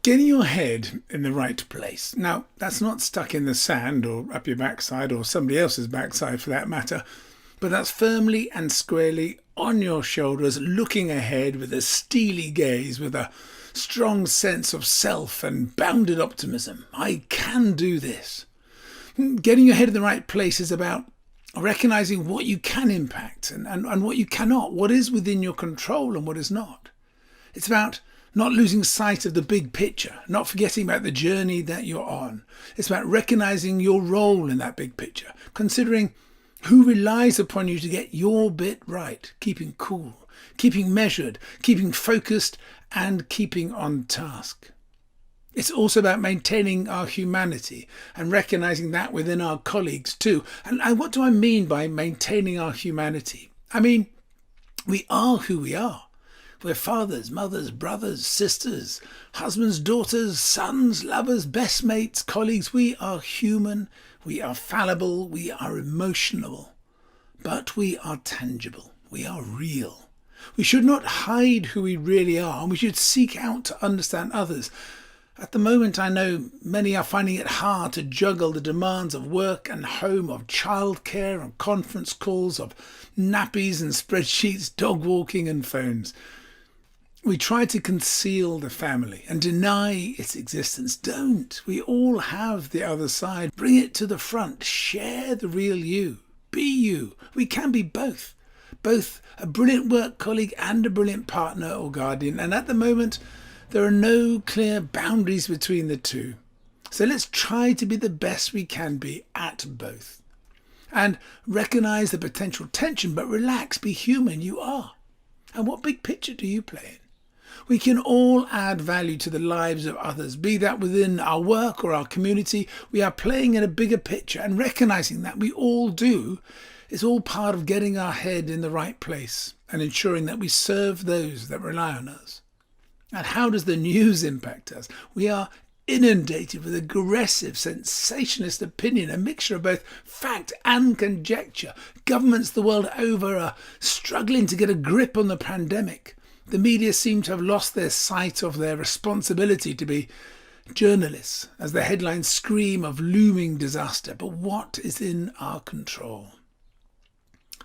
Getting your head in the right place. Now, that's not stuck in the sand or up your backside or somebody else's backside for that matter, but that's firmly and squarely on your shoulders, looking ahead with a steely gaze, with a strong sense of self and bounded optimism. I can do this. Getting your head in the right place is about recognizing what you can impact and what you cannot, what is within your control and what is not. It's about not losing sight of the big picture, not forgetting about the journey that you're on. It's about recognizing your role in that big picture, considering who relies upon you to get your bit right, keeping cool, keeping measured, keeping focused, and keeping on task. It's also about maintaining our humanity and recognizing that within our colleagues too. And what do I mean by maintaining our humanity? I mean, we are who we are. We're fathers, mothers, brothers, sisters, husbands, daughters, sons, lovers, best mates, colleagues. We are human, we are fallible, we are emotional, but we are tangible, we are real. We should not hide who we really are, and we should seek out to understand others. At the moment, I know many are finding it hard to juggle the demands of work and home, of childcare, of conference calls, of nappies and spreadsheets, dog walking and phones. We try to conceal the family and deny its existence. Don't. We all have the other side. Bring it to the front. Share the real you. Be you. We can be both. Both a brilliant work colleague and a brilliant partner or guardian. And at the moment, there are no clear boundaries between the two. So let's try to be the best we can be at both. And recognize the potential tension, but relax, be human, you are. And what big picture do you play in? We can all add value to the lives of others, be that within our work or our community. We are playing in a bigger picture, and recognizing that we all do is all part of getting our head in the right place and ensuring that we serve those that rely on us. And how does the news impact us? We are inundated with aggressive, sensationalist opinion, a mixture of both fact and conjecture. Governments the world over are struggling to get a grip on the pandemic. The media seem to have lost their sight of their responsibility to be journalists, as the headlines scream of looming disaster. But what is in our control?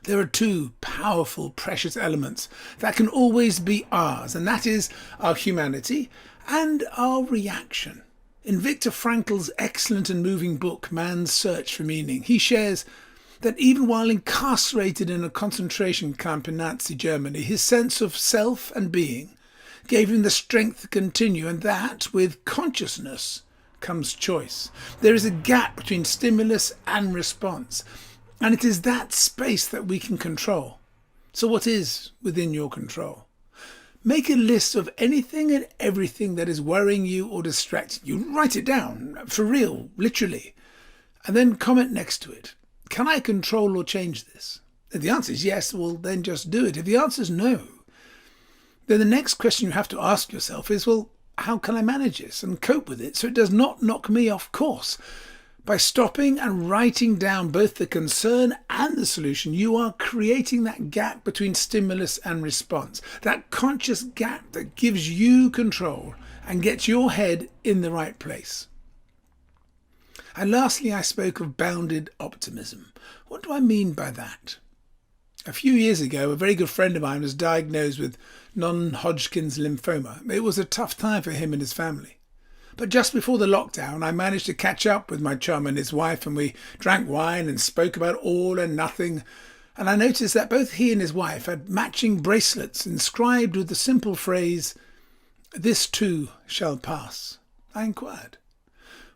There are two powerful, precious elements that can always be ours, and that is our humanity and our reaction. In Viktor Frankl's excellent and moving book, Man's Search for Meaning, he shares that even while incarcerated in a concentration camp in Nazi Germany, his sense of self and being gave him the strength to continue, and that with consciousness comes choice. There is a gap between stimulus and response, and it is that space that we can control. So what is within your control? Make a list of anything and everything that is worrying you or distracting you. Write it down, for real, literally, and then comment next to it. Can I control or change this? If the answer is yes, well, then just do it. If the answer is no, then the next question you have to ask yourself is, well, how can I manage this and cope with it so it does not knock me off course? By stopping and writing down both the concern and the solution, you are creating that gap between stimulus and response, that conscious gap that gives you control and gets your head in the right place. And lastly, I spoke of bounded optimism. What do I mean by that? A few years ago, a very good friend of mine was diagnosed with non-Hodgkin's lymphoma. It was a tough time for him and his family. But just before the lockdown, I managed to catch up with my chum and his wife, and we drank wine and spoke about all and nothing. And I noticed that both he and his wife had matching bracelets inscribed with the simple phrase, "This too shall pass." I inquired.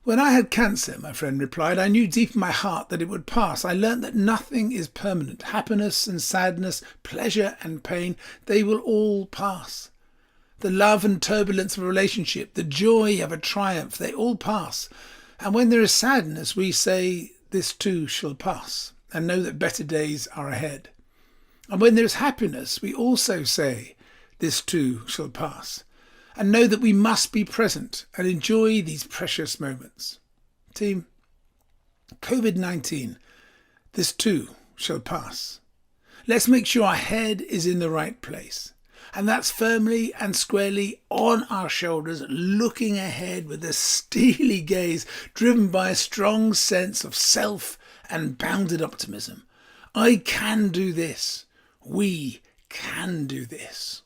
"When I had cancer," my friend replied, "I knew deep in my heart that it would pass. I learnt that nothing is permanent. Happiness and sadness, pleasure and pain, they will all pass. The love and turbulence of a relationship, the joy of a triumph, they all pass. And when there is sadness, we say, this too shall pass, and know that better days are ahead. And when there is happiness, we also say, this too shall pass, and know that we must be present and enjoy these precious moments." Team, COVID-19, this too shall pass. Let's make sure our head is in the right place. And that's firmly and squarely on our shoulders, looking ahead with a steely gaze driven by a strong sense of self and bounded optimism. I can do this. We can do this.